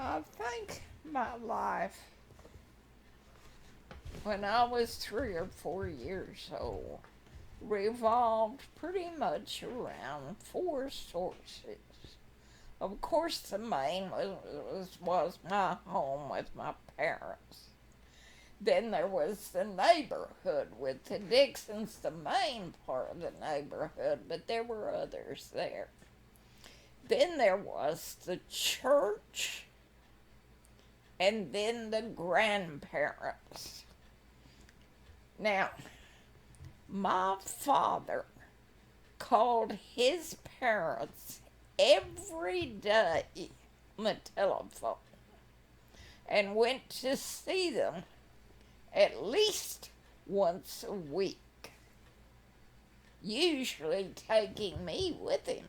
I think my life, when I was 3 or 4 years old, revolved pretty much around four sources. Of course, the main was my home with my parents. Then there was the neighborhood with the Dixons, the main part of the neighborhood, but there were others there. Then there was the church, and then the grandparents. Now, my father called his parents every day on the telephone and went to see them at least once a week, usually taking me with him.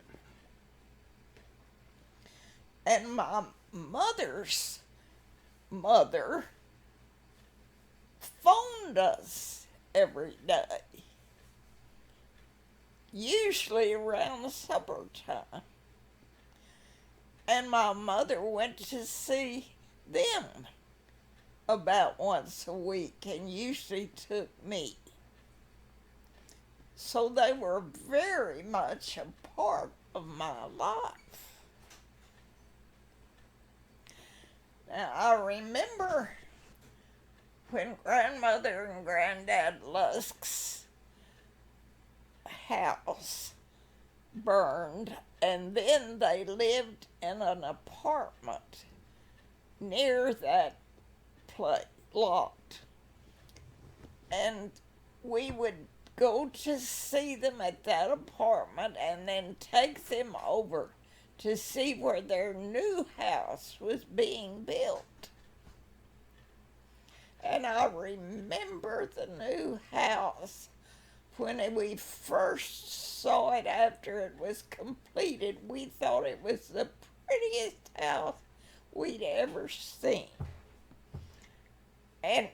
And my mother's mother phoned us every day, usually around supper time. And my mother went to see them about once a week and usually took me. So they were very much a part of my life. Now, I remember when grandmother and granddad Lusk's house burned, and then they lived in an apartment near that lot. And we would go to see them at that apartment and then take them over to see where their new house was being built. And I remember the new house when we first saw it after it was completed. We thought it was the prettiest house we'd ever seen. And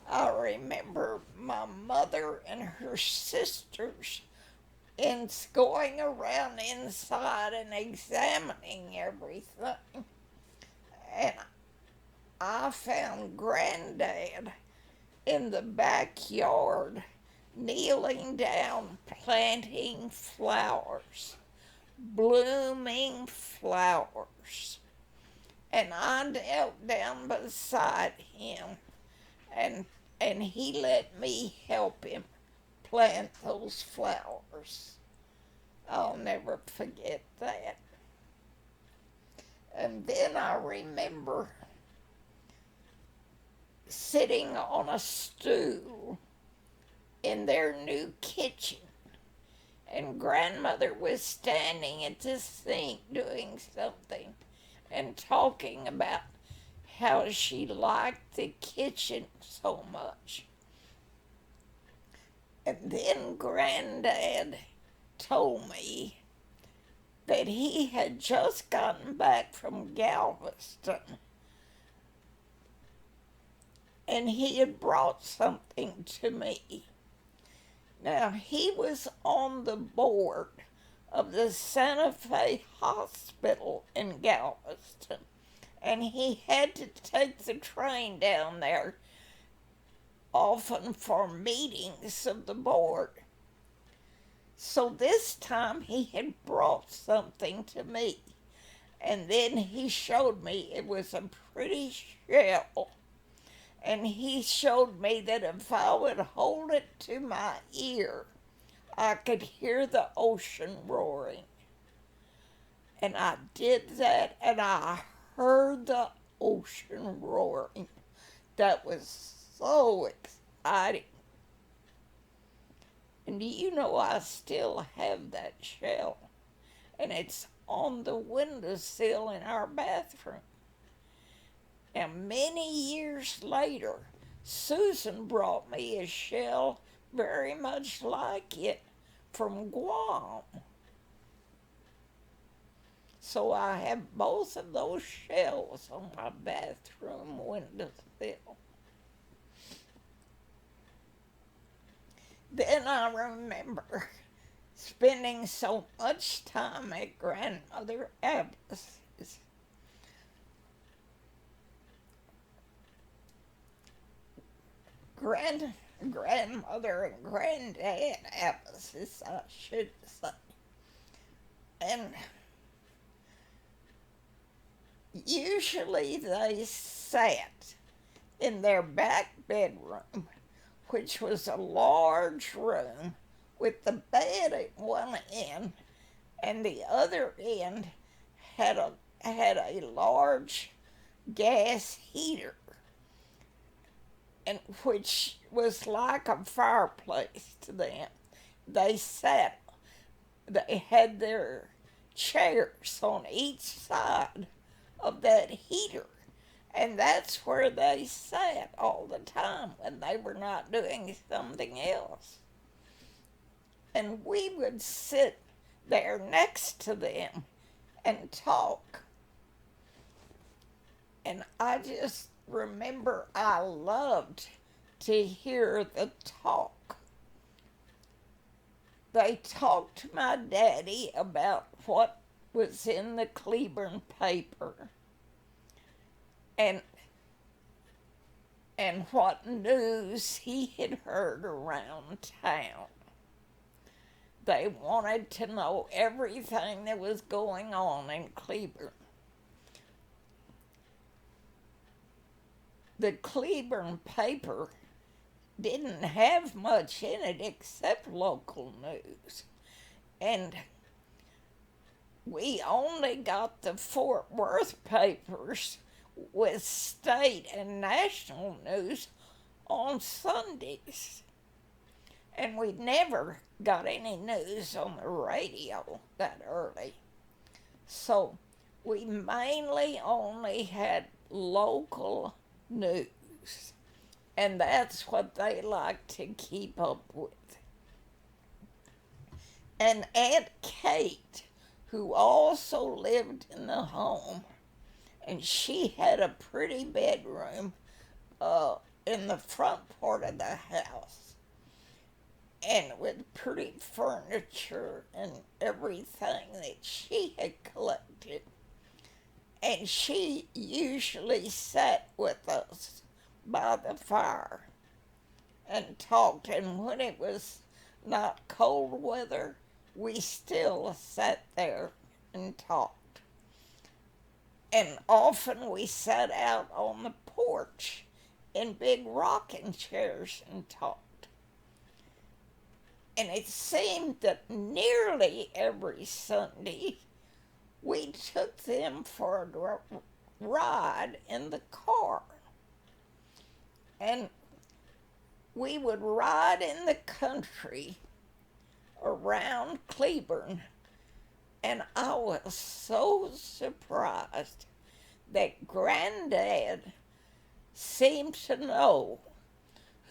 I remember my mother and her sisters going around inside and examining everything. And I found Granddad in the backyard, kneeling down, planting flowers, blooming flowers. And I knelt down beside him, and he let me help him plant those flowers. I'll never forget that. And then I remember sitting on a stool in their new kitchen, and grandmother was standing at the sink doing something and talking about how she liked the kitchen so much. And then Granddad told me that he had just gotten back from Galveston and he had brought something to me. Now, he was on the board of the Santa Fe Hospital in Galveston, and he had to take the train down there often for meetings of the board. So this time he had brought something to me, and then he showed me it was a pretty shell, and he showed me that if I would hold it to my ear, I could hear the ocean roaring. And I did that, and I heard the ocean roaring. That was so exciting. And do you know I still have that shell? And it's on the windowsill in our bathroom. And many years later, Susan brought me a shell very much like it from Guam. So I have both of those shells on my bathroom windowsill. Then I remember spending so much time at Grandmother Abbott's. grandmother and granddad Abbas's, I should say. And usually they sat in their back bedroom, which was a large room with the bed at one end, and the other end had a large gas heater, and which was like a fireplace to them. They sat. They had their chairs on each side of that heater, and that's where they sat all the time when they were not doing something else. And we would sit there next to them and talk. And I just remember I loved to hear the talk. They talked to my daddy about what was in the Cleburne paper and what news he had heard around town. They wanted to know everything that was going on in Cleburne. The Cleburne paper didn't have much in it except local news. And we only got the Fort Worth papers with state and national news on Sundays. And we never got any news on the radio that early. So we mainly only had local news. And that's what they liked to keep up with. And Aunt Kate, who also lived in the home, and she had a pretty bedroom in the front part of the house, and with pretty furniture and everything that she had collected. And she usually sat with us by the fire and talked, and when it was not cold weather, we still sat there and talked. And often we sat out on the porch in big rocking chairs and talked. And it seemed that nearly every Sunday we took them for a ride in the car. And we would ride in the country around Cleburne, and I was so surprised that Granddad seemed to know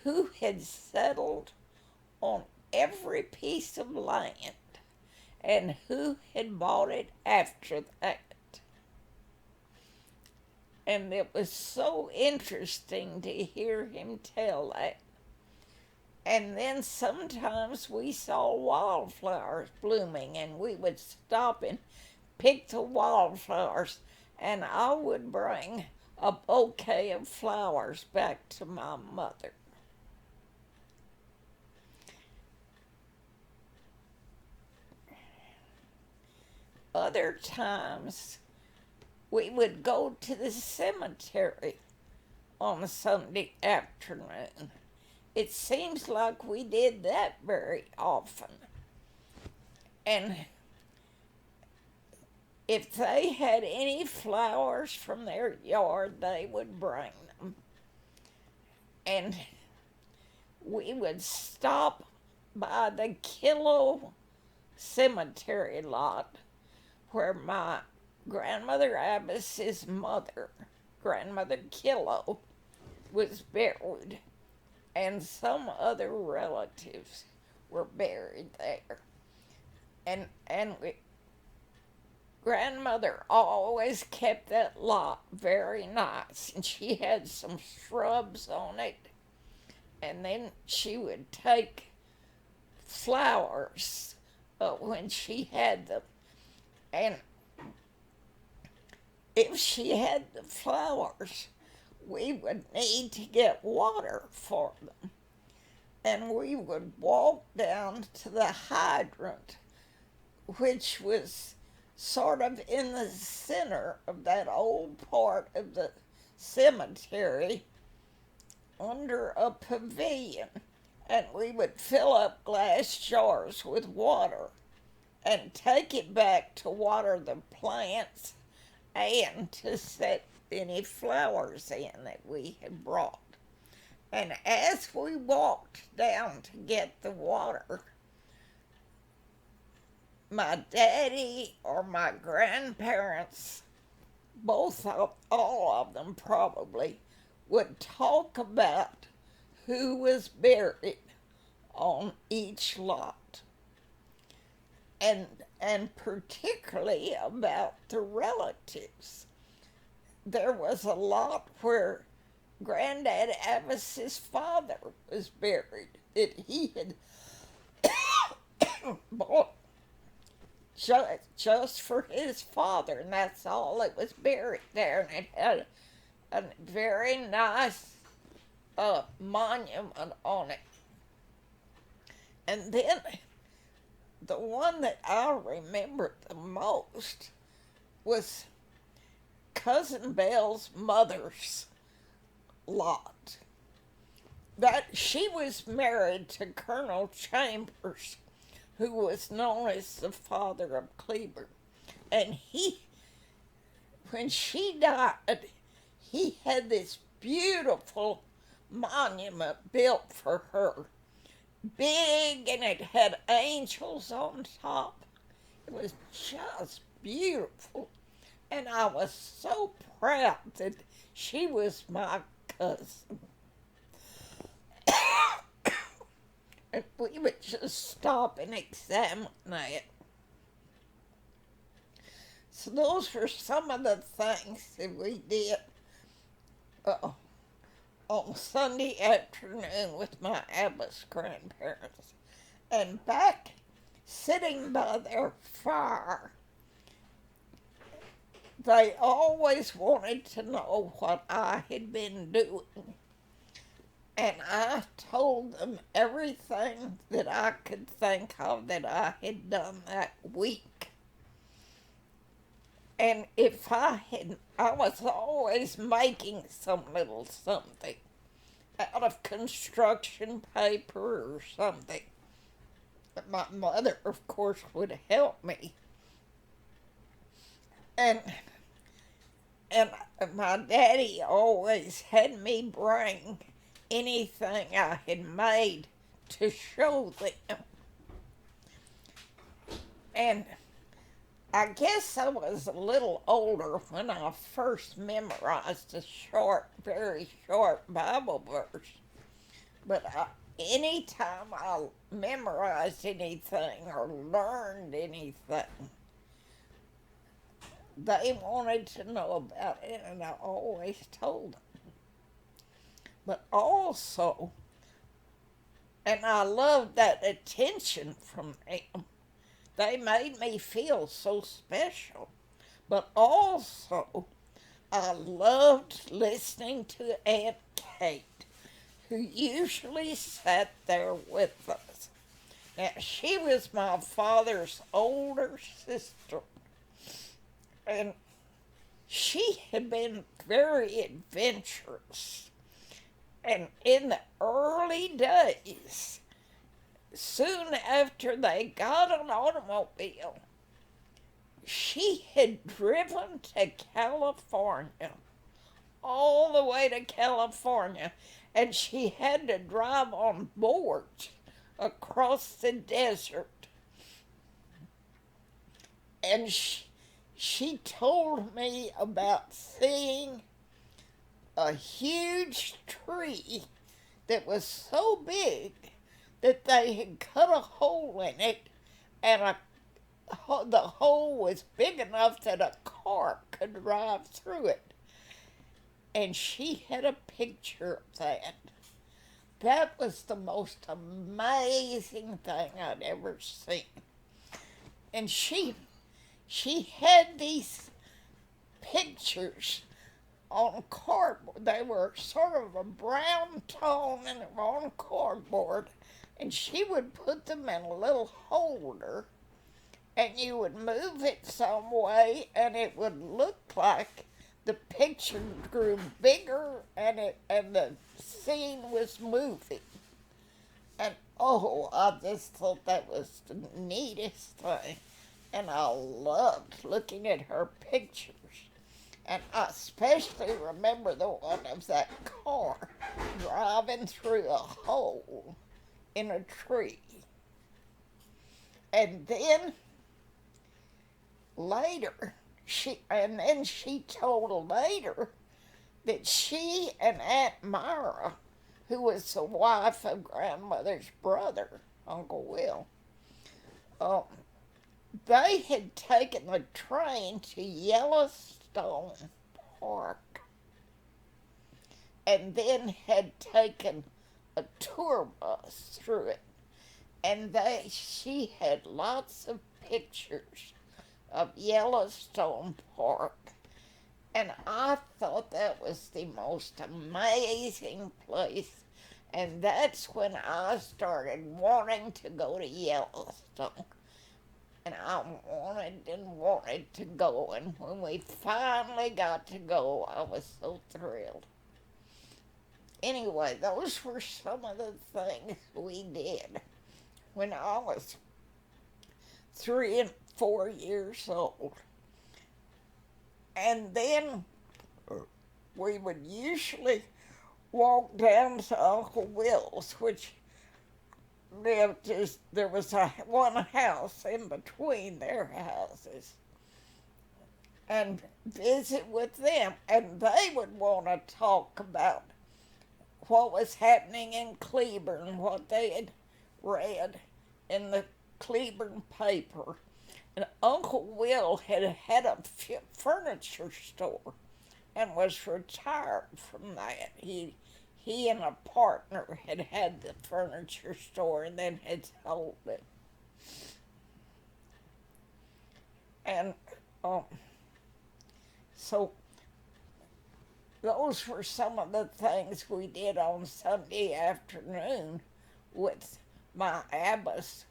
who had settled on every piece of land and who had bought it after that. And it was so interesting to hear him tell that. And then sometimes we saw wildflowers blooming, and we would stop and pick the wildflowers, and I would bring a bouquet of flowers back to my mother. Other times, we would go to the cemetery on a Sunday afternoon. It seems like we did that very often. And if they had any flowers from their yard, they would bring them. And we would stop by the Kilo cemetery lot where my grandmother Abbas's mother, Grandmother Kilo, was buried, and some other relatives were buried there. And Grandmother always kept that lot very nice, and she had some shrubs on it, and then she would take flowers when she had them. And if she had the flowers, we would need to get water for them. And we would walk down to the hydrant, which was sort of in the center of that old part of the cemetery under a pavilion. And we would fill up glass jars with water and take it back to water the plants and to set any flowers in that we had brought. And as we walked down to get the water, my daddy or my grandparents, all of them probably, would talk about who was buried on each lot. And particularly about the relatives. There was a lot where Granddad Avis's father was buried that he had bought just for his father, and that's all that was buried there. And it had a very nice monument on it. And then the one that I remember the most was Cousin Belle's mother's lot. That she was married to Colonel Chambers, who was known as the father of Cleburne. And when she died, he had this beautiful monument built for her. Big, and it had angels on top. It was just beautiful. And I was so proud that she was my cousin. And we would just stop and examine that. So those were some of the things that we did on Sunday afternoon with my Abba's grandparents. And back sitting by their fire, they always wanted to know what I had been doing. And I told them everything that I could think of that I had done that week. And I was always making some little something out of construction paper or something. But my mother, of course, would help me. And my daddy always had me bring anything I had made to show them. And I guess I was a little older when I first memorized a very short Bible verse. But anytime I memorized anything or learned anything, they wanted to know about it, and I always told them. But also, and I loved that attention from them. They made me feel so special. But also, I loved listening to Aunt Kate, who usually sat there with us. Now, she was my father's older sister, and she had been very adventurous. And in the early days, soon after they got an automobile, she had driven to California, all the way to California, and she had to drive on boards across the desert. And she told me about seeing a huge tree that was so big that they had cut a hole in it, and the hole was big enough that a car could drive through it. And she had a picture of that. That was the most amazing thing I'd ever seen. And she had these pictures on cardboard. They were sort of a brown tone and they were on cardboard. And she would put them in a little holder and you would move it some way and it would look like the picture grew bigger and the scene was moving. And oh, I just thought that was the neatest thing. And I loved looking at her pictures. And I especially remember the one of that car driving through a hole in a tree. And then later, she told later that she and Aunt Myra, who was the wife of grandmother's brother, Uncle Will, they had taken the train to Yellowstone Park and then had taken a tour bus through it. And she had lots of pictures of Yellowstone Park. And I thought that was the most amazing place. And that's when I started wanting to go to Yellowstone. And I wanted to go. And when we finally got to go, I was so thrilled. Anyway, those were some of the things we did when I was 3 and 4 years old. And then we would usually walk down to Uncle Will's, which there was one house in between their houses, and visit with them. And they would want to talk about what was happening in Cleburne, what they had read in the Cleburne paper. And Uncle Will had a furniture store and was retired from that. He and a partner had the furniture store and then had sold it. And so those were some of the things we did on Sunday afternoon with my Abba's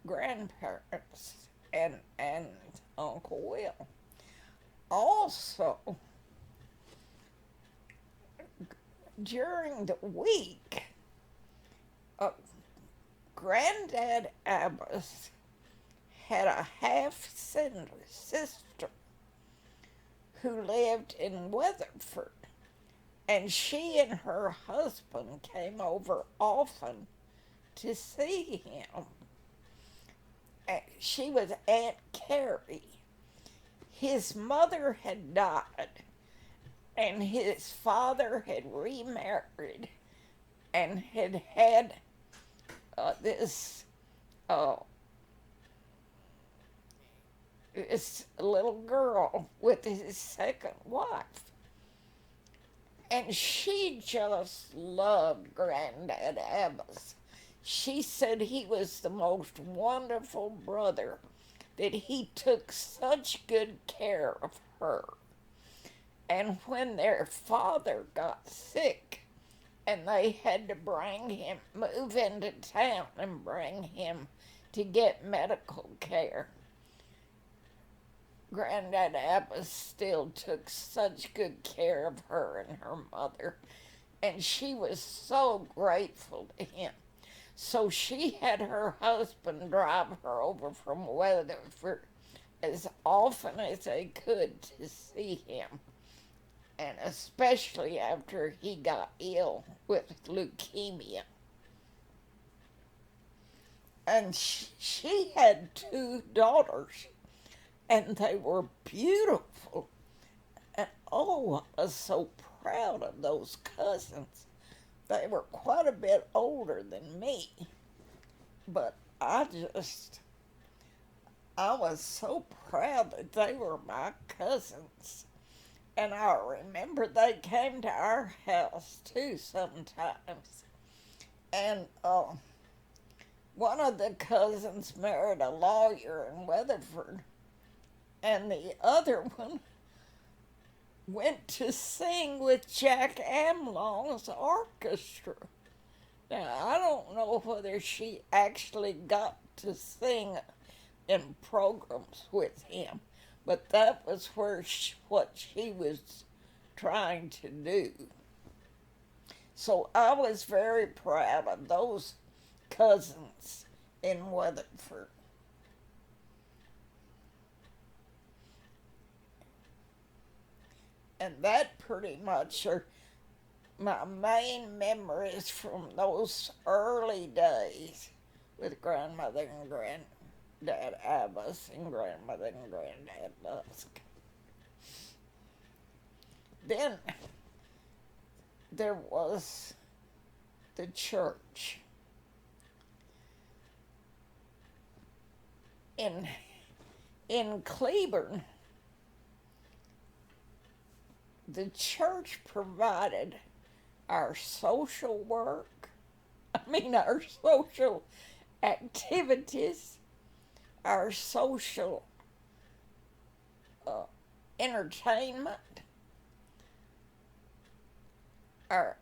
grandparents and Uncle Will. Also, during the week, Granddad Abbas had a half-sister who lived in Weatherford, and she and her husband came over often to see him. She was Aunt Carrie. His mother had died, and his father had remarried and had this little girl with his second wife. And she just loved Granddad Abbas. She said he was the most wonderful brother, that he took such good care of her. And when their father got sick and they had to move into town and bring him to get medical care, Granddad Abbas still took such good care of her and her mother, and she was so grateful to him. So she had her husband drive her over from Weatherford as often as they could to see him, and especially after he got ill with leukemia. And she had 2 daughters, and they were beautiful. And oh, I was so proud of those cousins. They were quite a bit older than me, but I was so proud that they were my cousins. And I remember they came to our house too sometimes. And one of the cousins married a lawyer in Weatherford, and the other one went to sing with Jack Amlong's orchestra. Now, I don't know whether she actually got to sing in programs with him, but that was what she was trying to do. So I was very proud of those cousins in Weatherford. And that pretty much are my main memories from those early days with grandmother and granddad Abbas and grandmother and granddad Busk. Then there was the church. In Cleburne, the church provided our social work, our social activities, our social entertainment, our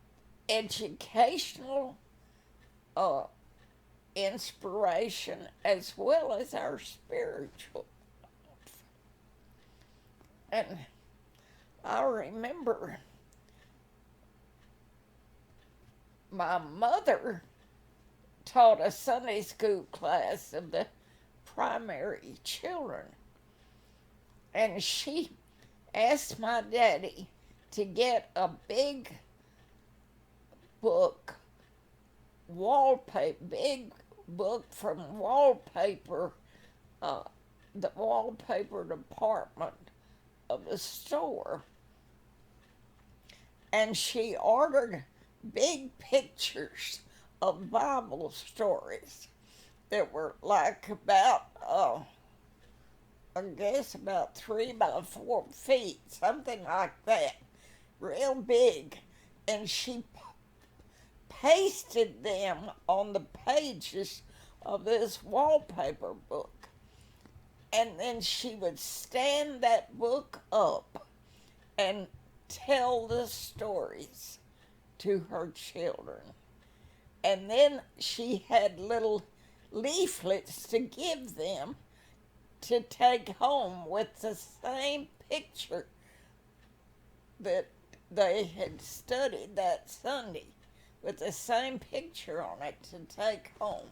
educational inspiration, as well as our spiritual. And I remember my mother taught a Sunday school class of the primary children, and she asked my daddy to get a big book, big book from wallpaper, the wallpaper department of the store. And she ordered big pictures of Bible stories that were like about, I guess about 3 by 4 feet, something like that, real big. And she pasted them on the pages of this wallpaper book. And then she would stand that book up and tell the stories to her children. And then she had little leaflets to give them to take home with the same picture that they had studied that Sunday, with the same picture on it to take home.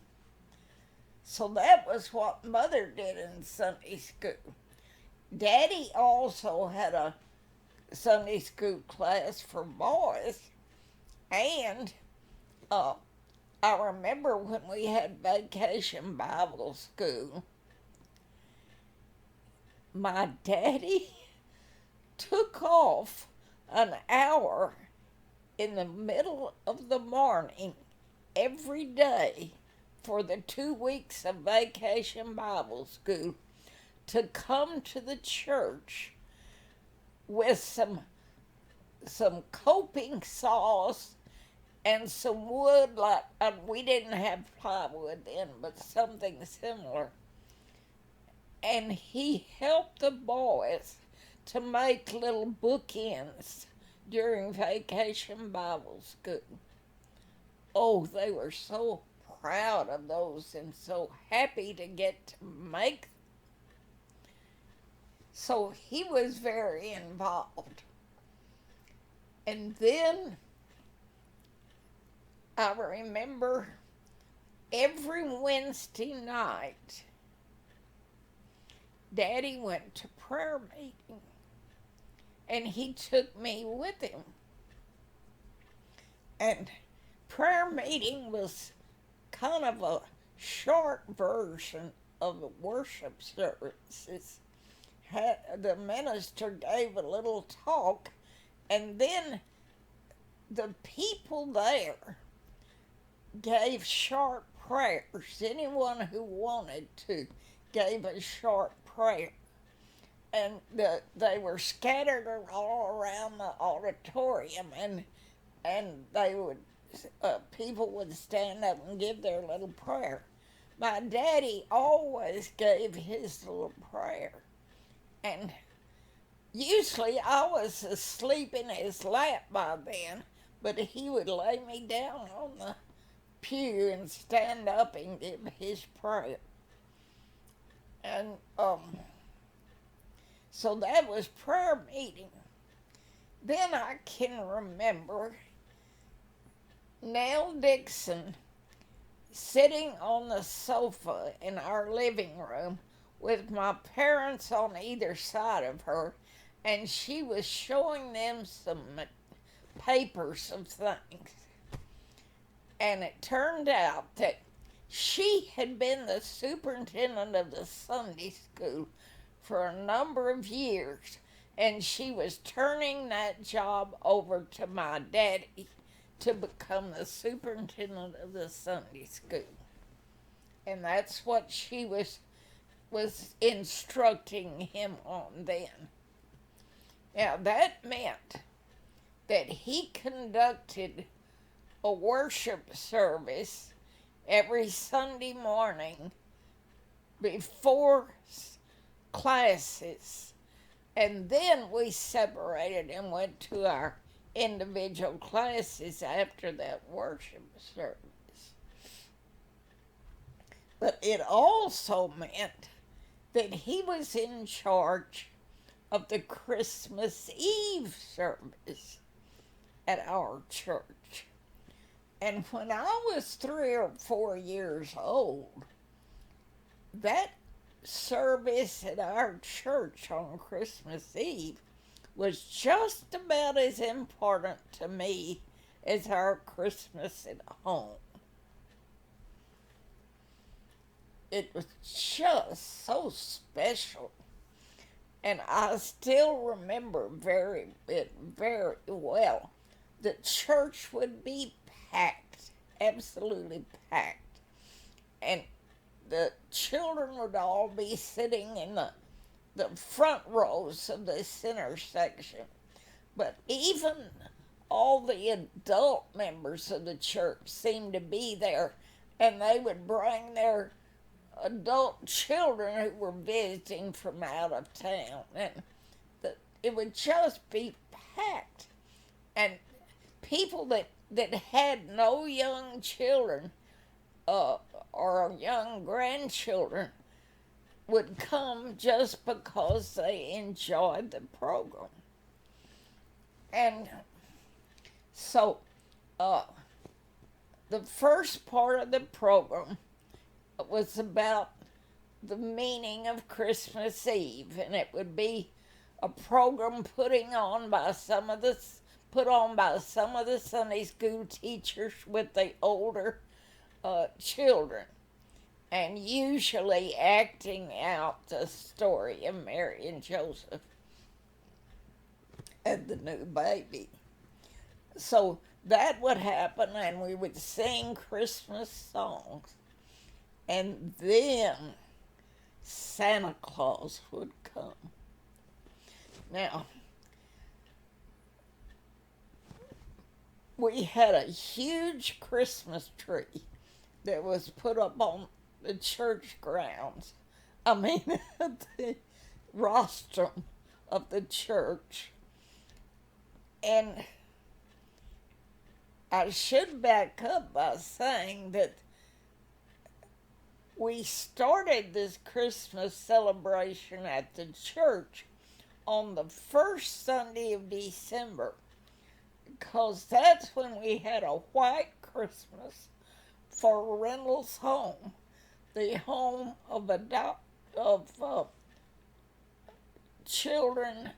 So that was what Mother did in Sunday school. Daddy also had a Sunday school class for boys, and I remember when we had vacation Bible school, my daddy took off an hour in the middle of the morning every day for the 2 weeks of vacation Bible school to come to the church with some coping saws and some wood, like we didn't have plywood then, but something similar. And he helped the boys to make little bookends during vacation Bible school. Oh, they were so proud of those and so happy to get to make them. So he was very involved. And then I remember every Wednesday night, Daddy went to prayer meeting, and he took me with him. And prayer meeting was kind of a short version of the worship services. The minister gave a little talk, and then the people there gave short prayers. Anyone who wanted to gave a short prayer. And they were scattered all around the auditorium, and they would people would stand up and give their little prayer. My daddy always gave his little prayer, and Usually I was asleep in his lap by then, but he would lay me down on the pew and stand up and give his prayer. And so that was prayer meeting. Then I can remember Nell Dixon sitting on the sofa in our living room with my parents on either side of her, and she was showing them some papers of things. And it turned out that she had been the superintendent of the Sunday school for a number of years, and she was turning that job over to my daddy to become the superintendent of the Sunday school. And that's what she was instructing him on then. Now that meant that he conducted a worship service every Sunday morning before classes, and then we separated and went to our individual classes after that worship service. But it also meant that he was in charge of the Christmas Eve service at our church. And when I was 3 or 4 years old, that service at our church on Christmas Eve was just about as important to me as our Christmas at home. It was just so special. And I still remember very well. The church would be packed, absolutely packed. And the children would all be sitting in the front rows of the center section. But even all the adult members of the church seemed to be there, and they would bring their adult children who were visiting from out of town, and it would just be packed. And people that had no young children or young grandchildren would come just because they enjoyed the program. And so the first part of the program was about the meaning of Christmas Eve, and it would be a program put on by some of the Sunday school teachers with the older children, and usually acting out the story of Mary and Joseph and the new baby. So that would happen, and we would sing Christmas songs. And then Santa Claus would come. Now, we had a huge Christmas tree that was put up on the church grounds. I mean, the rostrum of the church. And I should back up by saying that we started this Christmas celebration at the church on the first Sunday of December, because that's when we had a white Christmas for Reynolds Home, the home of children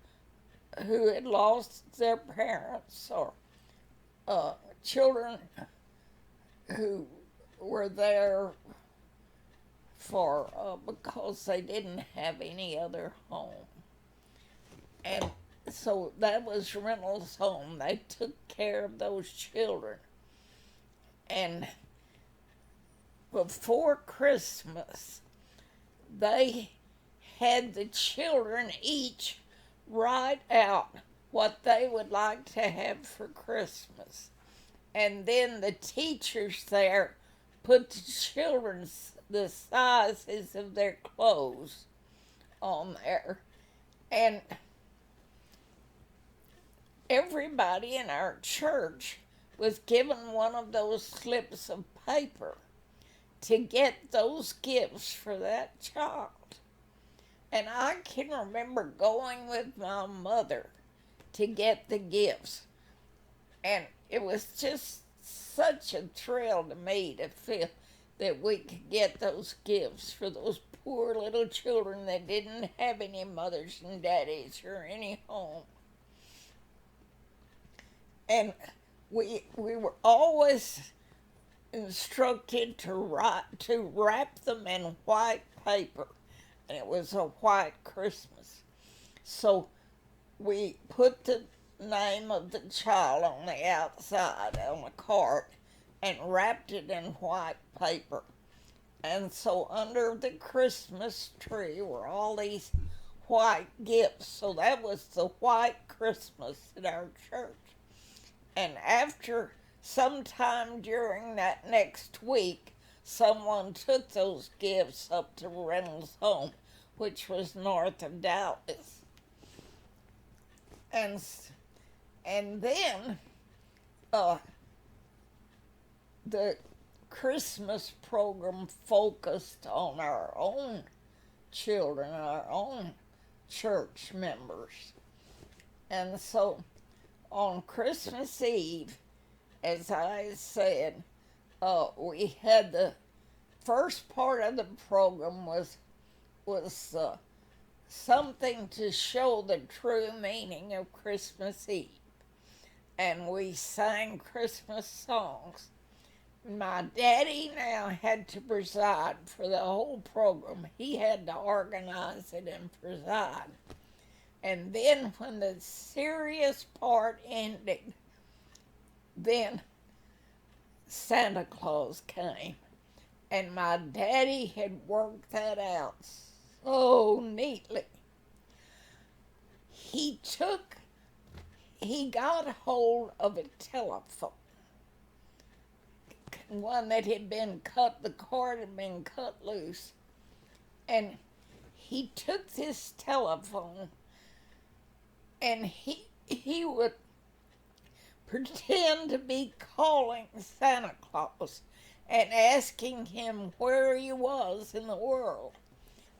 who had lost their parents, or children who were there for because they didn't have any other home. And so that was Reynolds Home. They took care of those children. And before Christmas, they had the children each write out what they would like to have for Christmas. And then the teachers there put the sizes of their clothes on there. And everybody in our church was given one of those slips of paper to get those gifts for that child. And I can remember going with my mother to get the gifts. And it was just such a thrill to me to feel that we could get those gifts for those poor little children that didn't have any mothers and daddies or any home. And we were always instructed to wrap them in white paper, and it was a white Christmas. So we put the name of the child on the outside on the card and wrapped it in white paper. And so under the Christmas tree were all these white gifts. So that was the white Christmas at our church. And after sometime during that next week, someone took those gifts up to Reynolds' home, which was north of Dallas. And then the Christmas program focused on our own children, our own church members. And so on Christmas Eve, as I said, we had the first part of the program was something to show the true meaning of Christmas Eve. And we sang Christmas songs. My daddy now had to preside for the whole program. He had to organize it and preside. And then when the serious part ended, then Santa Claus came. And my daddy had worked that out so neatly. He got hold of a telephone, one that had been cut, the cord had been cut loose. And he took this telephone and he would pretend to be calling Santa Claus and asking him where he was in the world.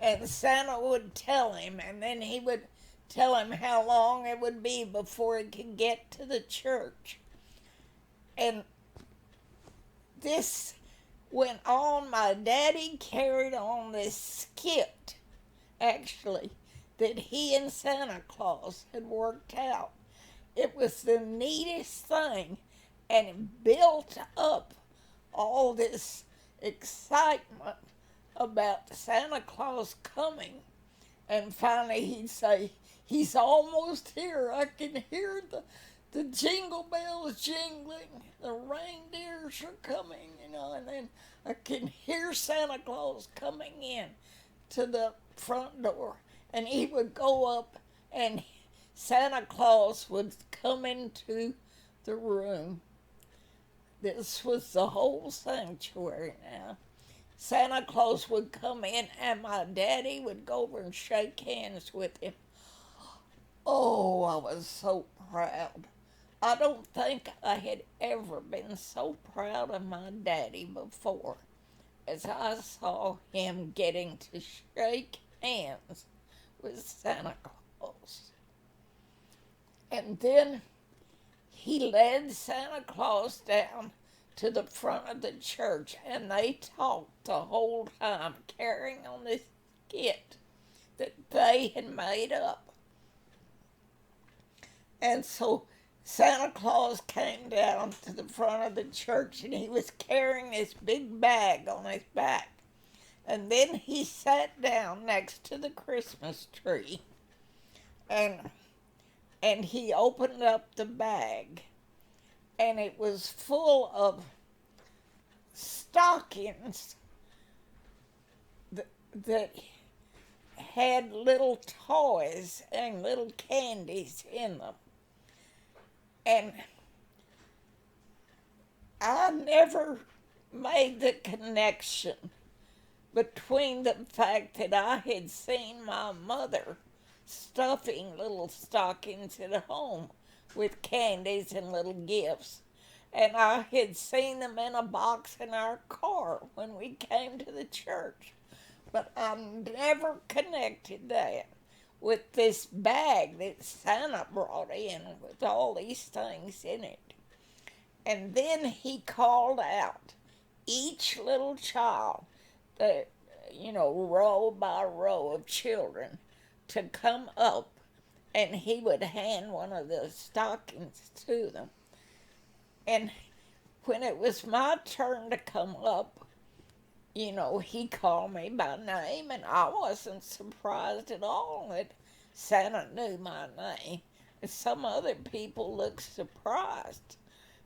And Santa would tell him, and then he would tell him how long it would be before he could get to the church. And this went on. My daddy carried on this skit, actually, that he and Santa Claus had worked out. It was the neatest thing, and it built up all this excitement about Santa Claus coming. And finally he'd say, "He's almost here. I can hear the jingle bells jingling. The reindeers are coming, and then I can hear Santa Claus coming in to the front door." And he would go up, and Santa Claus would come into the room. This was the whole sanctuary now. Santa Claus would come in, and my daddy would go over and shake hands with him. Oh, I was so proud. I don't think I had ever been so proud of my daddy before as I saw him getting to shake hands with Santa Claus. And then he led Santa Claus down to the front of the church, and they talked the whole time, carrying on this skit that they had made up. And so Santa Claus came down to the front of the church, and he was carrying this big bag on his back. And then he sat down next to the Christmas tree, and he opened up the bag, and it was full of stockings that had little toys and little candies in them. And I never made the connection between the fact that I had seen my mother stuffing little stockings at home with candies and little gifts. And I had seen them in a box in our car when we came to the church. But I never connected that with this bag that Santa brought in with all these things in it. And then he called out each little child, the, row by row of children, to come up, and he would hand one of the stockings to them. And when it was my turn to come up, he called me by name, and I wasn't surprised at all that Santa knew my name. Some other people looked surprised,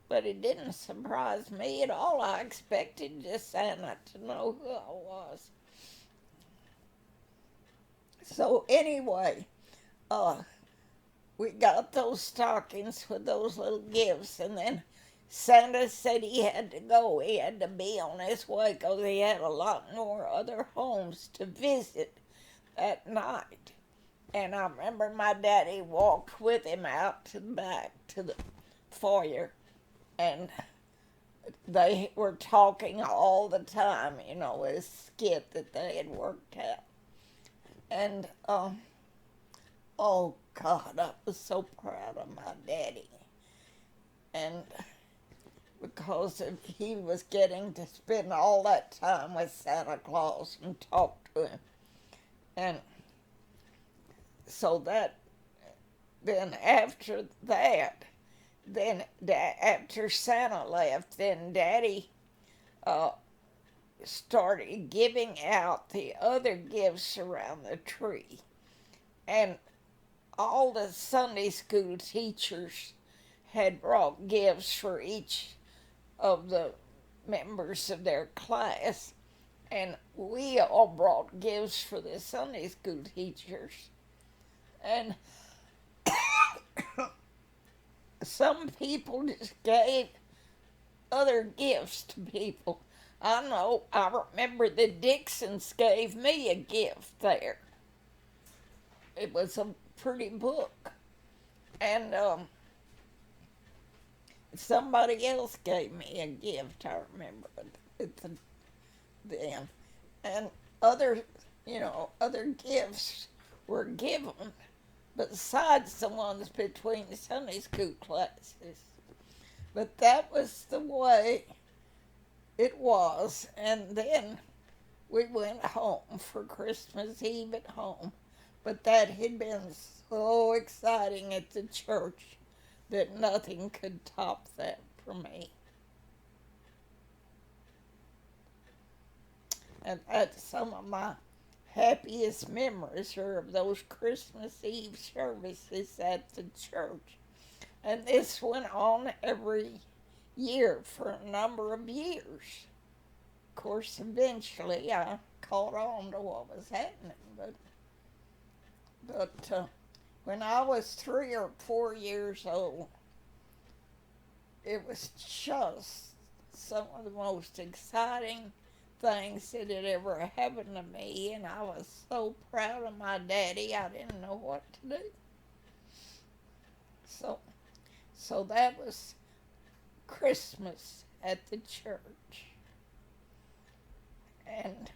but it didn't surprise me at all. I expected just Santa to know who I was. So anyway, we got those stockings with those little gifts, and then Santa said he had to go. He had to be on his way because he had a lot more other homes to visit that night. And I remember my daddy walked with him out to the back to the foyer, and they were talking all the time, a skit that they had worked out. And, oh God, I was so proud of my daddy. And because he was getting to spend all that time with Santa Claus and talk to him. And so then after that, after Santa left, then Daddy started giving out the other gifts around the tree. And all the Sunday school teachers had brought gifts for each of the members of their class. And we all brought gifts for the Sunday school teachers. And some people just gave other gifts to people. I remember the Dixons gave me a gift there. It was a pretty book. And somebody else gave me a gift, I remember then. And other gifts were given besides the ones between the Sunday school classes. But that was the way it was. And then we went home for Christmas Eve at home. But that had been so exciting at the church that nothing could top that for me. And that's some of my happiest memories are of those Christmas Eve services at the church. And this went on every year for a number of years. Of course, eventually I caught on to what was happening, but when I was 3 or 4 years old, it was just some of the most exciting things that had ever happened to me, and I was so proud of my daddy, I didn't know what to do. So that was Christmas at the church. And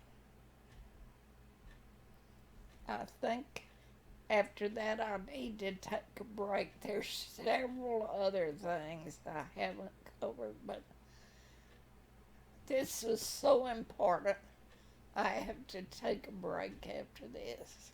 I think after that I need to take a break. There's several other things I haven't covered, but this is so important. I have to take a break after this.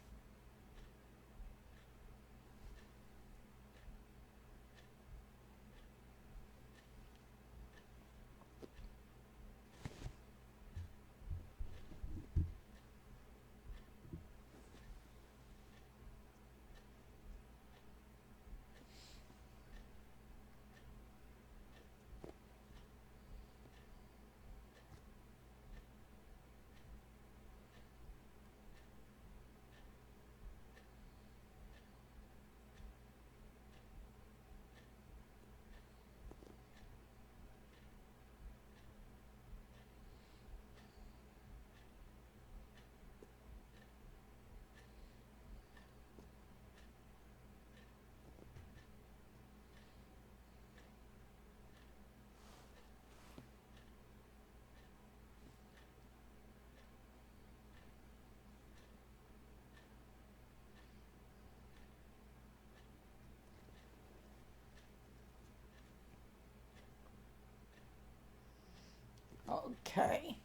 Okay,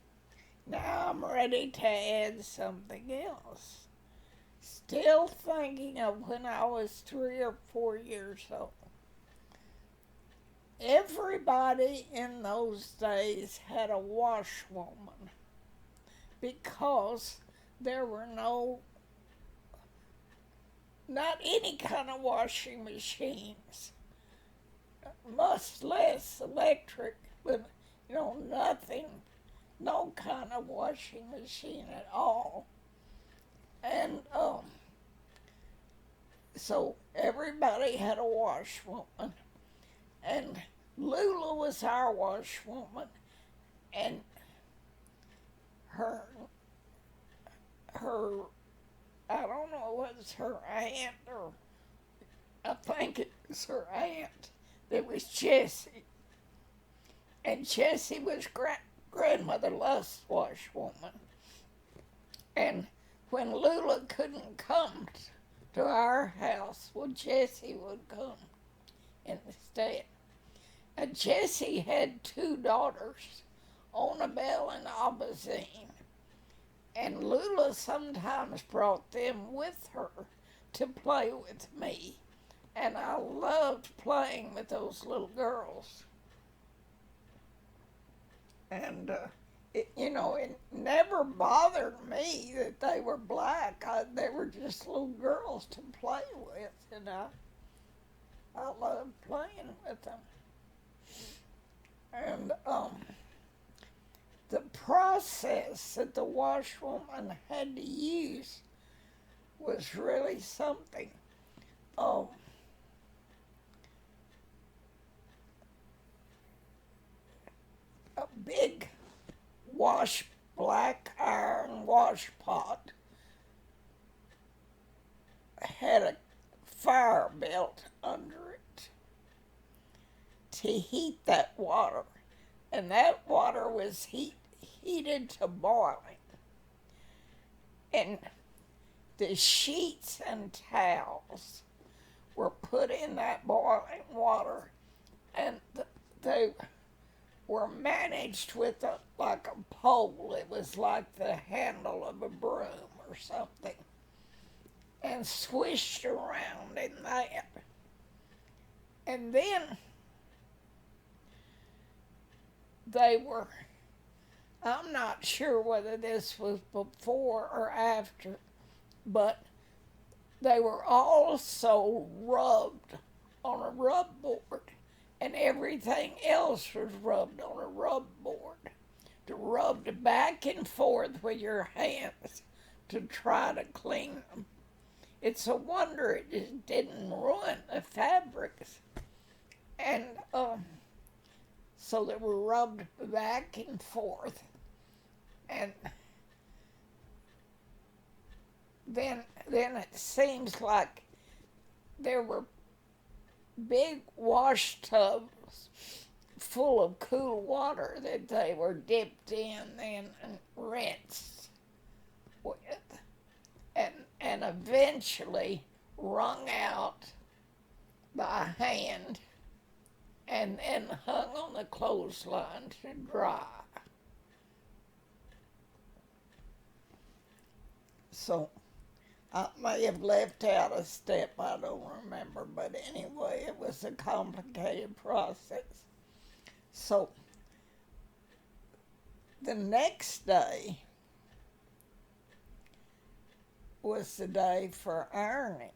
now I'm ready to add something else. Still thinking of when I was 3 or 4 years old. Everybody in those days had a washwoman because there were not any kind of washing machines, much less electric, but nothing, no kind of washing machine at all. And so everybody had a washwoman, and Lula was our washwoman, and her her I don't know whether it's her aunt or I think it was her aunt. There was Jessie, and Jessie was grandmother Lust's washwoman. And when Lula couldn't come to our house, well, Jessie would come instead. And Jessie had 2 daughters, Annabelle and Aubazine, and Lula sometimes brought them with her to play with me, and I loved playing with those little girls. And it never bothered me that they were black. They were just little girls to play with, and I loved playing with them. And the process that the washwoman had to use was really something. A big black iron wash pot had a fire built under it to heat that water, and that water was heated to boiling, and the sheets and towels were put in that boiling water, and they were managed with like a pole. It was like the handle of a broom or something, and swished around in that. And then I'm not sure whether this was before or after, but they were also rubbed on a rub board, and everything else was rubbed on a rub board, rubbed back and forth with your hands to try to clean them. It's a wonder it just didn't ruin the fabrics. And so they were rubbed back and forth, and then it seems like there were big wash tubs full of cool water that they were dipped in and rinsed with, and eventually wrung out by hand and then hung on the clothesline to dry. So I may have left out a step, I don't remember, but anyway, it was a complicated process. So the next day was the day for ironing.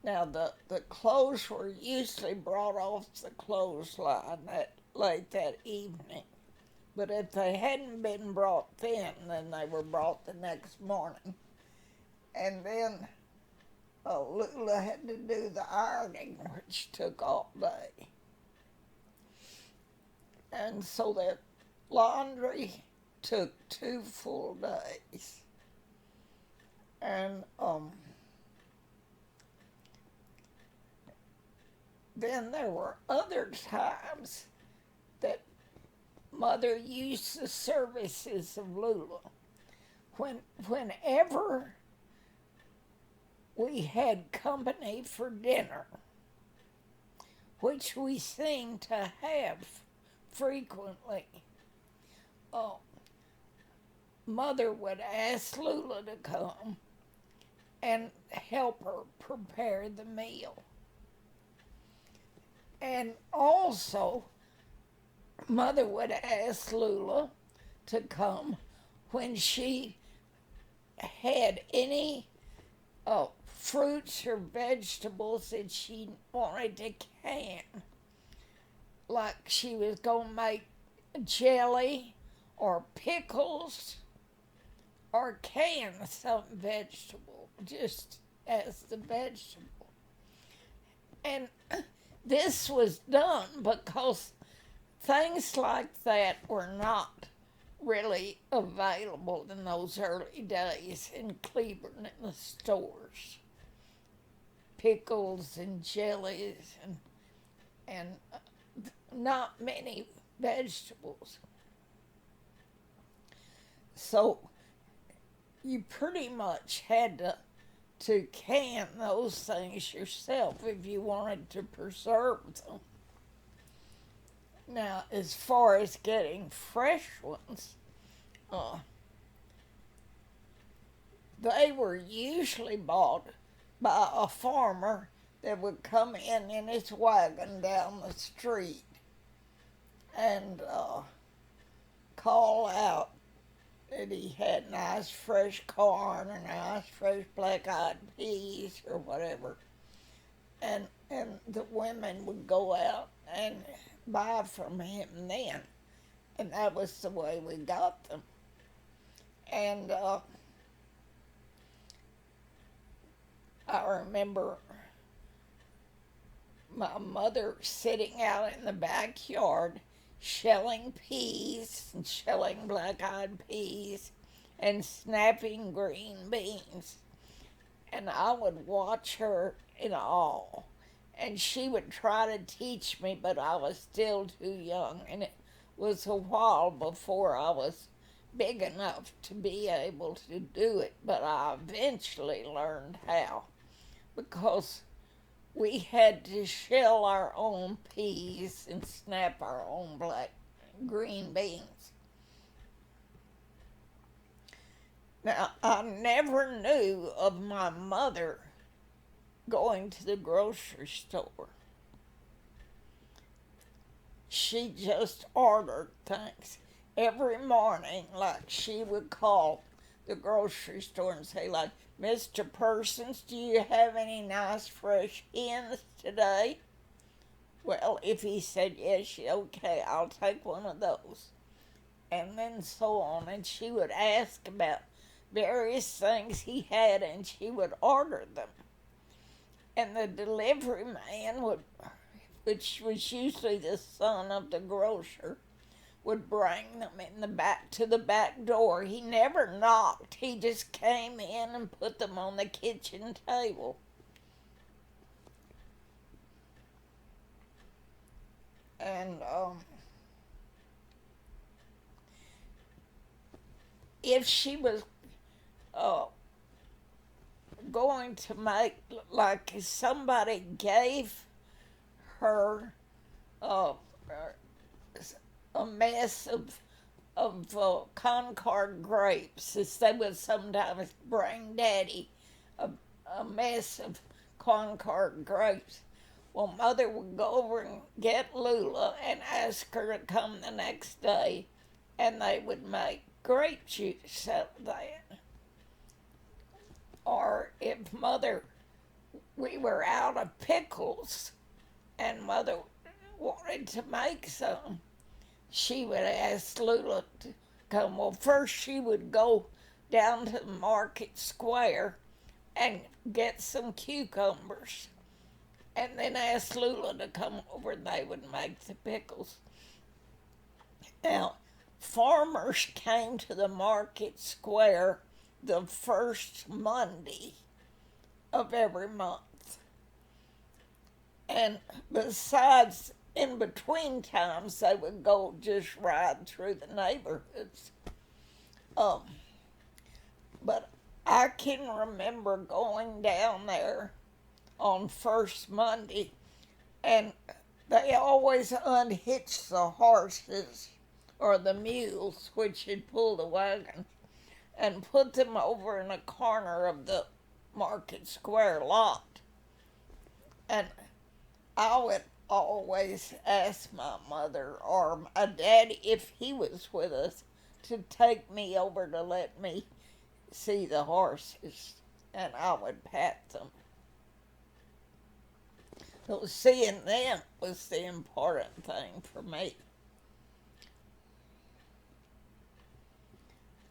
Now, the clothes were usually brought off the clothesline late that evening. But if they hadn't been brought then they were brought the next morning. And then Lula had to do the ironing, which took all day. And so that laundry took 2 full days. And then there were other times that Mother used the services of Lula. Whenever we had company for dinner, which we seemed to have frequently, uh, Mother would ask Lula to come and help her prepare the meal. And also, Mother would ask Lula to come when she had any fruits or vegetables that she wanted to can. Like she was going to make jelly or pickles or can some vegetable just as the vegetable. And this was done because things like that were not really available in those early days in Cleveland in the stores. Pickles and jellies and not many vegetables. So you pretty much had to can those things yourself if you wanted to preserve them. Now, as far as getting fresh ones, they were usually bought by a farmer that would come in his wagon down the street and call out that he had nice fresh corn or nice fresh black-eyed peas or whatever. And the women would go out and buy from him then. And that was the way we got them. And I remember my mother sitting out in the backyard shelling peas and shelling black-eyed peas and snapping green beans. And I would watch her in awe. And she would try to teach me, but I was still too young. And it was a while before I was big enough to be able to do it. But I eventually learned how, because we had to shell our own peas and snap our own green beans. Now, I never knew of my mother going to the grocery store. She just ordered things every morning. Like, she would call the grocery store and say, like, "Mr. Persons, do you have any nice fresh hens today?" Well, if he said yes, okay, I'll take one of those. And then so on. And she would ask about various things he had, and she would order them. And the delivery man would, which was usually the son of the grocer, would bring them to the back door. He never knocked. He just came in and put them on the kitchen table. And if she was going to make, like, somebody gave her a mess of Concord grapes, as they would sometimes bring Daddy a mess of Concord grapes. Well, Mother would go over and get Lula and ask her to come the next day, and they would make grape juice out of that. Or if we were out of pickles and Mother wanted to make some, she would ask Lula to come. Well, first she would go down to the market square and get some cucumbers, and then ask Lula to come over and they would make the pickles. Now, farmers came to the market square the first Monday of every month. And besides, in between times, they would go just ride through the neighborhoods. But I can remember going down there on first Monday, and they always unhitched the horses or the mules, which had pulled the wagon, and put them over in a corner of the market square lot. And I would always ask my mother or my daddy if he was with us to take me over to let me see the horses, and I would pat them. So seeing them was the important thing for me.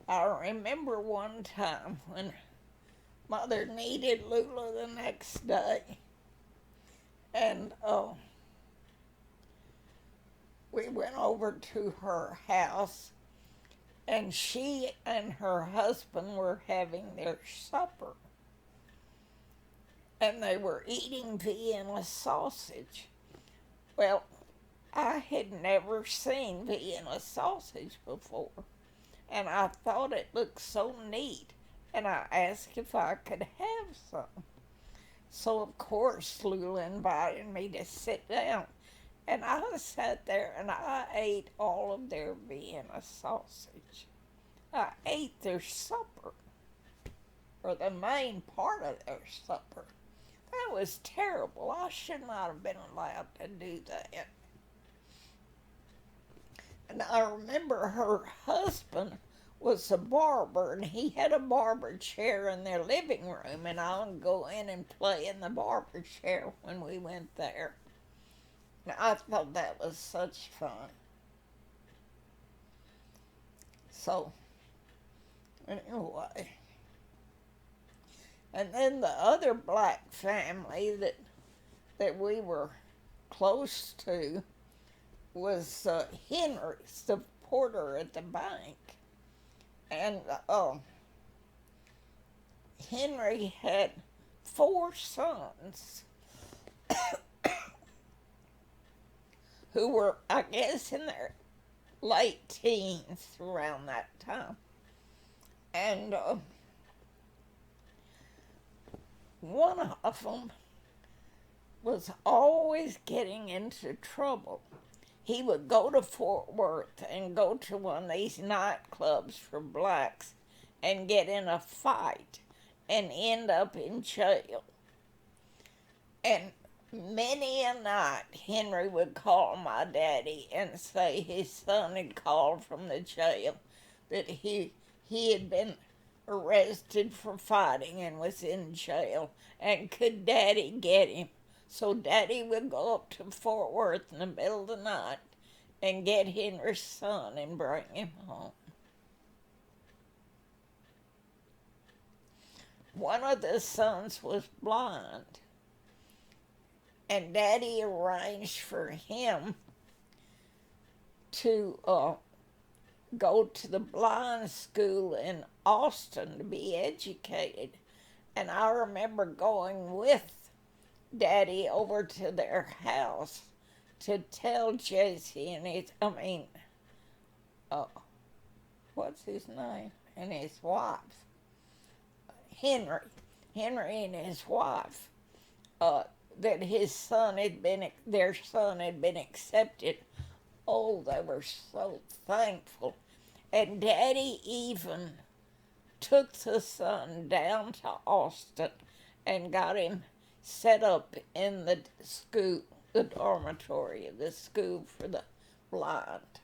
I remember one time when Mother needed Lula the next day, and we went over to her house, and she and her husband were having their supper, and they were eating Vienna sausage. Well, I had never seen Vienna sausage before, and I thought it looked so neat, and I asked if I could have some. So, of course, Lula invited me to sit down, and I sat there and I ate all of their Vienna sausage. I ate their supper, or the main part of their supper. That was terrible. I should not have been allowed to do that. And I remember her husband was a barber, and he had a barber chair in their living room, and I would go in and play in the barber chair when we went there. And I thought that was such fun. So, anyway. And then the other black family that we were close to was Henry's, the porter at the bank. And Henry had 4 sons who were, I guess, in their late teens around that time. And one of them was always getting into trouble. He would go to Fort Worth and go to one of these nightclubs for blacks and get in a fight and end up in jail. And many a night, Henry would call my daddy and say his son had called from the jail, that he had been arrested for fighting and was in jail, and could Daddy get him? So Daddy would go up to Fort Worth in the middle of the night and get Henry's son and bring him home. One of the sons was blind, and Daddy arranged for him to go to the blind school in Austin to be educated. And I remember going with Daddy over to their house to tell Jesse and what's his name? And his wife, Henry and his wife, that their son had been accepted. Oh, they were so thankful. And Daddy even took the son down to Austin and got him set up in the school, the dormitory of the school for the blind,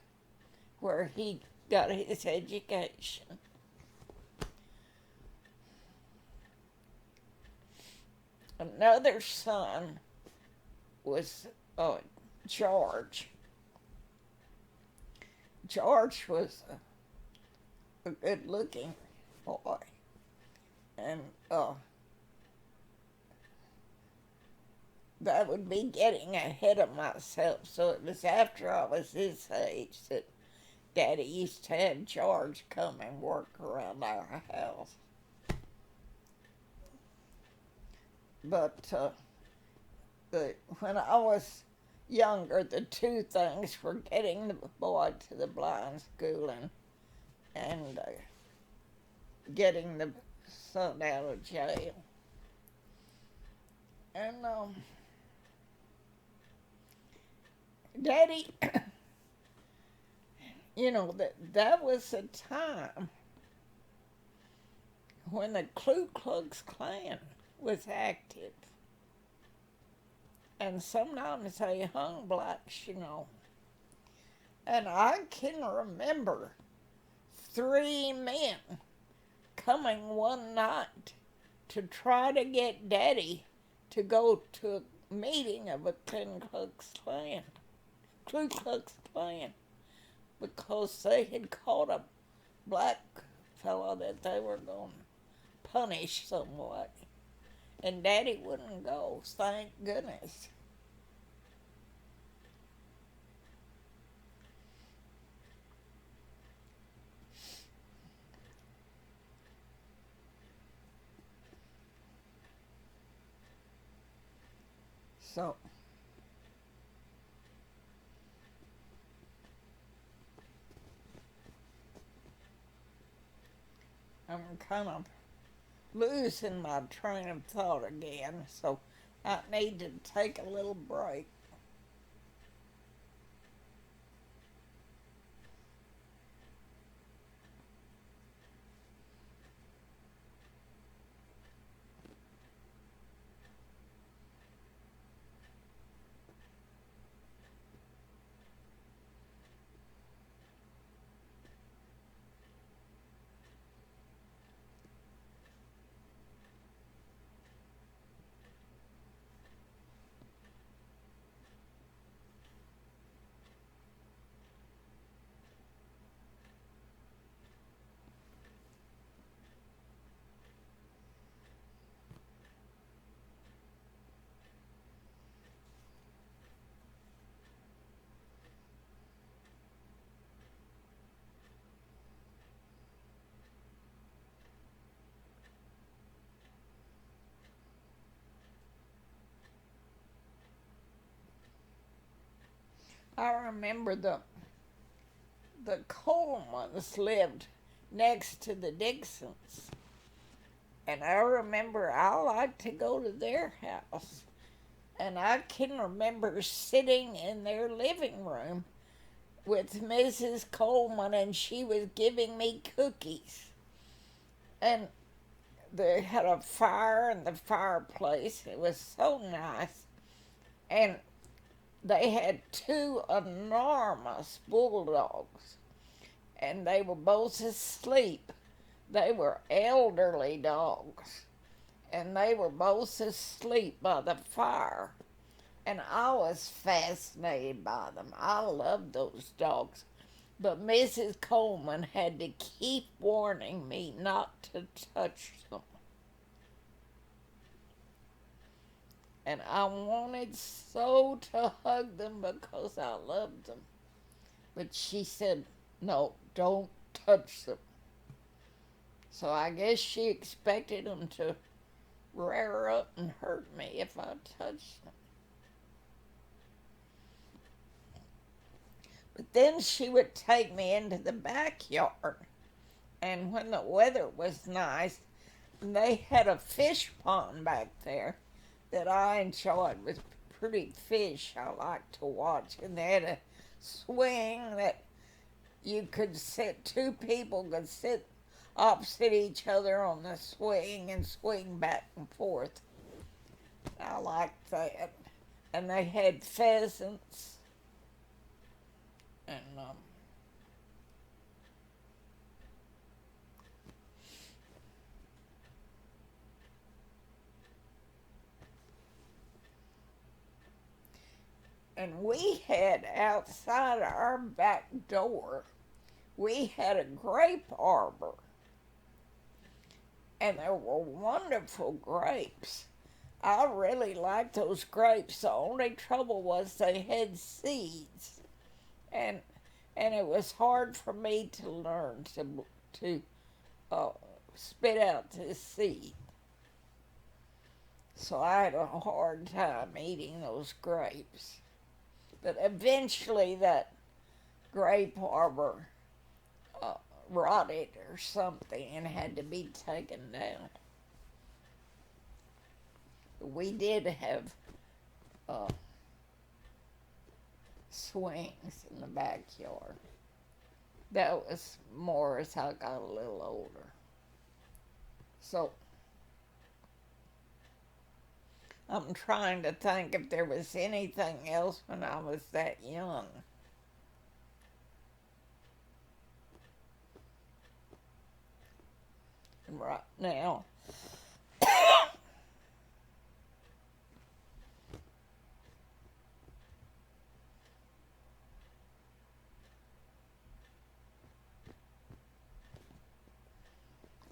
where he got his education. Another son was George. George was a good-looking boy, and that would be getting ahead of myself. So it was after I was his age that Daddy used to have George come and work around our house. But when I was younger, the 2 things were getting the boy to the blind school and getting the son out of jail. And Daddy that was a time when the Ku Klux Klan was active. And sometimes they hung blacks. And I can remember three men coming one night to try to get Daddy to go to a meeting of a Ku Klux Klan, because they had caught a black fellow that they were going to punish somewhat. And Daddy wouldn't go, thank goodness. So I'm kind of losing my train of thought again, so I need to take a little break. I remember the Colemans lived next to the Dixons. And I remember I liked to go to their house. And I can remember sitting in their living room with Mrs. Coleman, and she was giving me cookies. And they had a fire in the fireplace. It was so nice. And they had two enormous bulldogs, and they were both asleep. They were elderly dogs, and they were both asleep by the fire. And I was fascinated by them. I loved those dogs. But Mrs. Coleman had to keep warning me not to touch them. And I wanted so to hug them because I loved them. But she said, no, don't touch them. So I guess she expected them to rear up and hurt me if I touched them. But then she would take me into the backyard. And when the weather was nice, they had a fish pond back there that I enjoyed with pretty fish I liked to watch. And they had a swing that you could sit, two people could sit opposite each other on the swing and swing back and forth. I liked that. And they had pheasants and and we had outside our back door, we had a grape arbor. And there were wonderful grapes. I really liked those grapes. The only trouble was they had seeds. And it was hard for me to learn to uh, spit out the seed. So I had a hard time eating those grapes. But eventually that grape arbor uh, rotted or something and had to be taken down. We did have uh, swings in the backyard. That was more as I got a little older. So I'm trying to think if there was anything else when I was that young. And right now,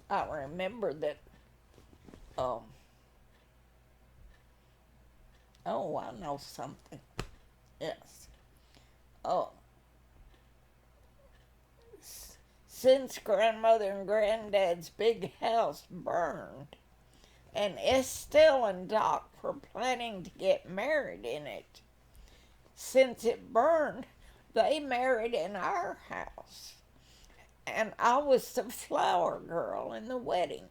I remember that, um, oh, I know something. Yes. Oh, since grandmother and granddad's big house burned, and Estelle and Doc were planning to get married in it, since it burned, they married in our house. And I was the flower girl in the wedding.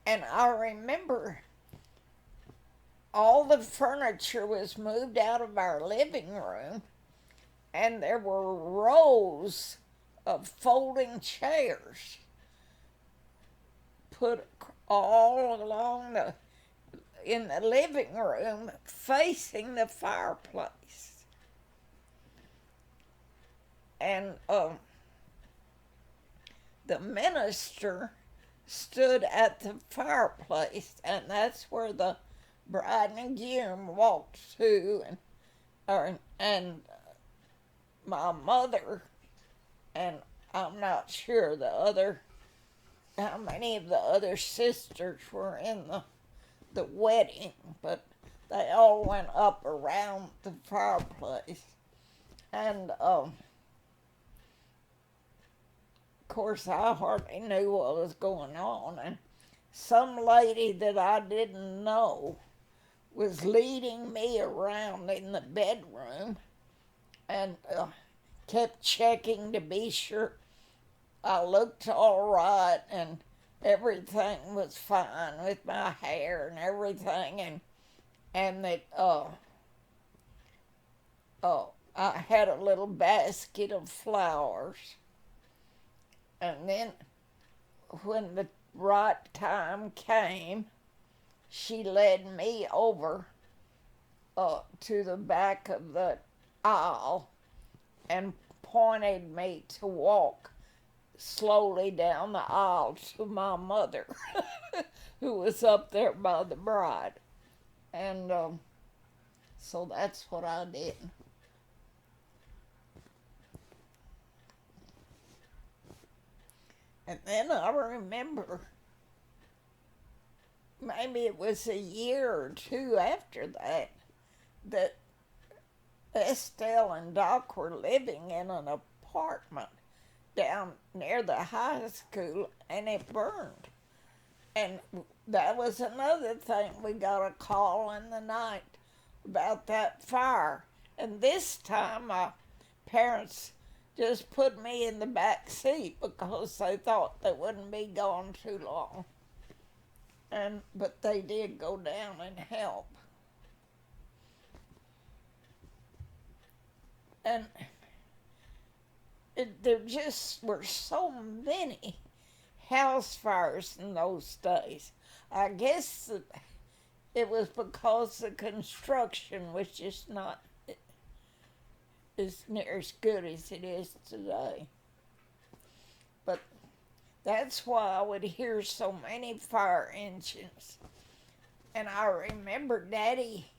And I remember all the furniture was moved out of our living room, and there were rows of folding chairs put all along in the living room facing the fireplace. And the minister stood at the fireplace, and that's where the bride and groom walked to, and my mother, and I'm not sure how many of the other sisters were in the wedding, but they all went up around the fireplace. And of course, I hardly knew what was going on. And some lady that I didn't know was leading me around in the bedroom and kept checking to be sure I looked all right and everything was fine with my hair and everything, and that I had a little basket of flowers. And then when the right time came, she led me over to the back of the aisle and pointed me to walk slowly down the aisle to my mother, who was up there by the bride. And so that's what I did. And then I remember maybe it was a year or two after that Estelle and Doc were living in an apartment down near the high school, and it burned. And that was another thing. We got a call in the night about that fire. And this time my parents just put me in the back seat because they thought they wouldn't be gone too long. But they did go down and help. And there just were so many house fires in those days. I guess it was because the construction was just not as near as good as it is today. But that's why I would hear so many fire engines. And I remember Daddy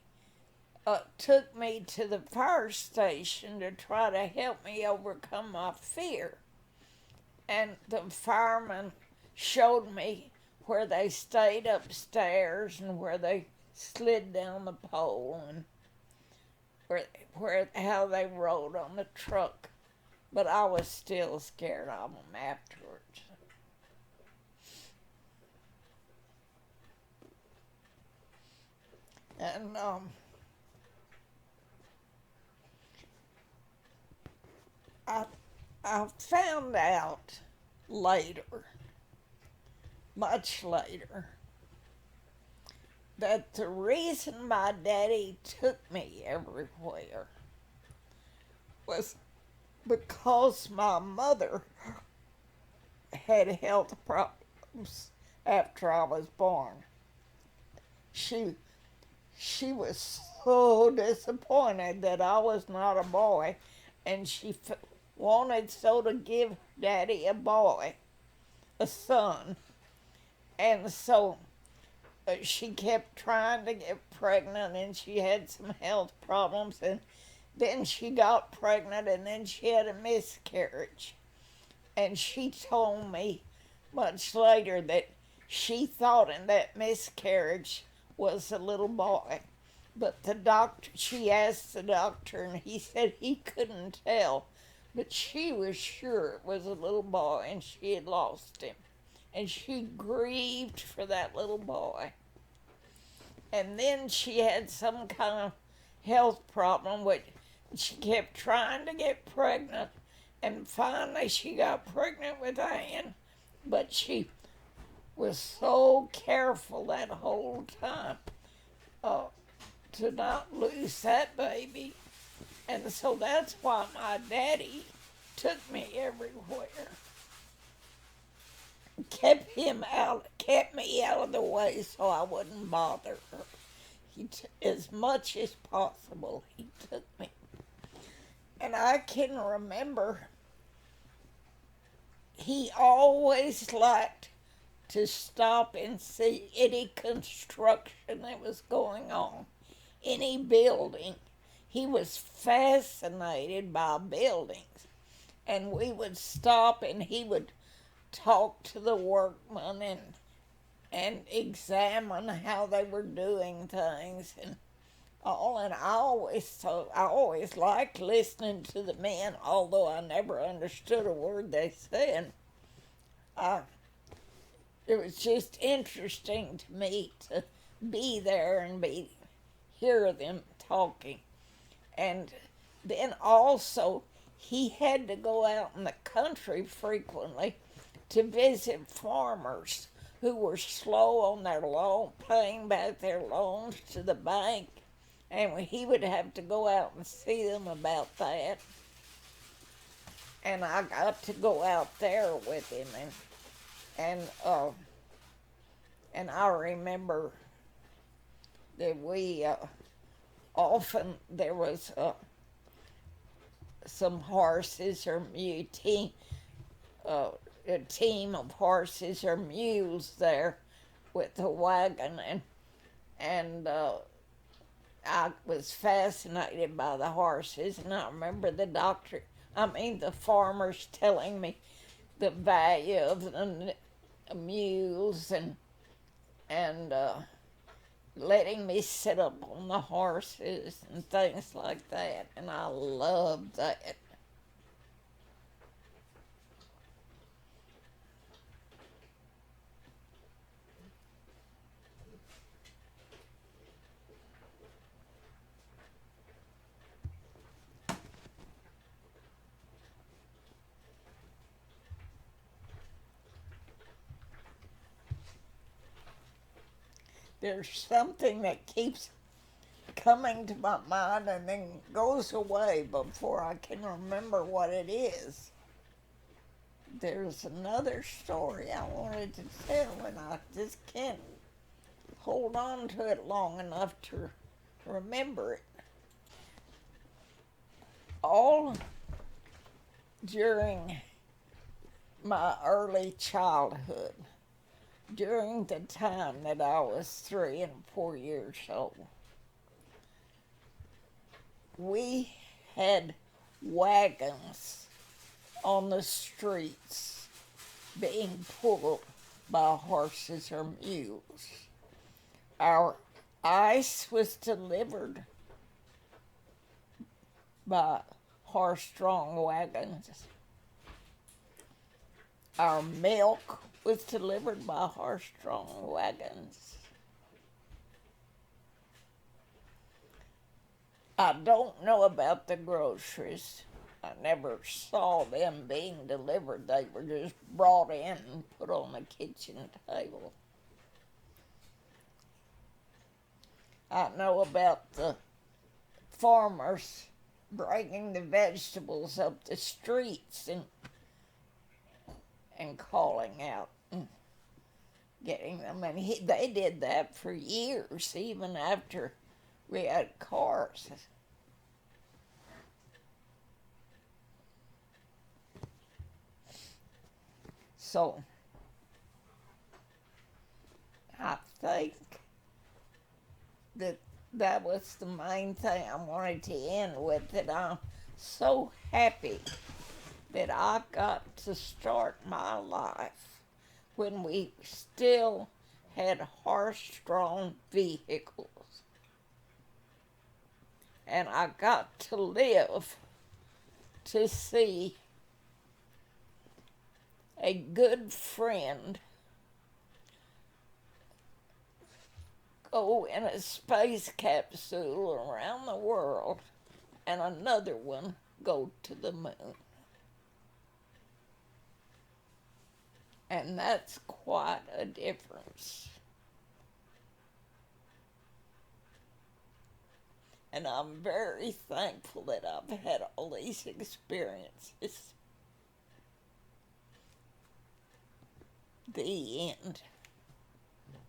took me to the fire station to try to help me overcome my fear. And the fireman showed me where they stayed upstairs and where they slid down the pole and how they rode on the truck. But I was still scared of them afterwards. And I found out later, much later, that the reason my daddy took me everywhere was because my mother had health problems after I was born. She she was so disappointed that I was not a boy, and she wanted so to give Daddy a boy, a son, and so she kept trying to get pregnant, and she had some health problems, and then she got pregnant, and then she had a miscarriage. And she told me much later that she thought in that miscarriage was a little boy. But the doctor, she asked the doctor, and he said he couldn't tell. But she was sure it was a little boy, and she had lost him. And she grieved for that little boy. And then she had some kind of health problem, which she kept trying to get pregnant. And finally, she got pregnant with Ann, but she was so careful that whole time to not lose that baby. And so that's why my daddy took me everywhere. Kept me out of the way so I wouldn't bother her. As much as possible, he took me. And I can remember he always liked to stop and see any construction that was going on, any building. He was fascinated by buildings. And we would stop and he would talk to the workmen and examine how they were doing things and all. And I always liked listening to the men, although I never understood a word they said. It was just interesting to me to be there and hear them talking. And then also he had to go out in the country frequently to visit farmers who were slow on their loan, paying back their loans to the bank. And he would have to go out and see them about that. And I got to go out there with him, and I remember that we often there was some horses or a team of horses or mules there with a wagon, and I was fascinated by the horses, and I remember the farmers telling me the value of the mules and letting me sit up on the horses and things like that, and I loved that. There's something that keeps coming to my mind and then goes away before I can remember what it is. There's another story I wanted to tell, and I just can't hold on to it long enough to remember it. All during my early childhood, during the time that I was 3 and 4 years old, we had wagons on the streets being pulled by horses or mules. Our ice was delivered by horse-drawn wagons. Our milk was delivered by horse-drawn wagons. I don't know about the groceries. I never saw them being delivered. They were just brought in and put on the kitchen table. I know about the farmers bringing the vegetables up the streets and calling out and getting them. And they did that for years, even after we had cars. So I think that was the main thing I wanted to end with, that I'm so happy that I got to start my life when we still had horse-drawn vehicles. And I got to live to see a good friend go in a space capsule around the world and another one go to the moon. And that's quite a difference. And I'm very thankful that I've had all these experiences. The end.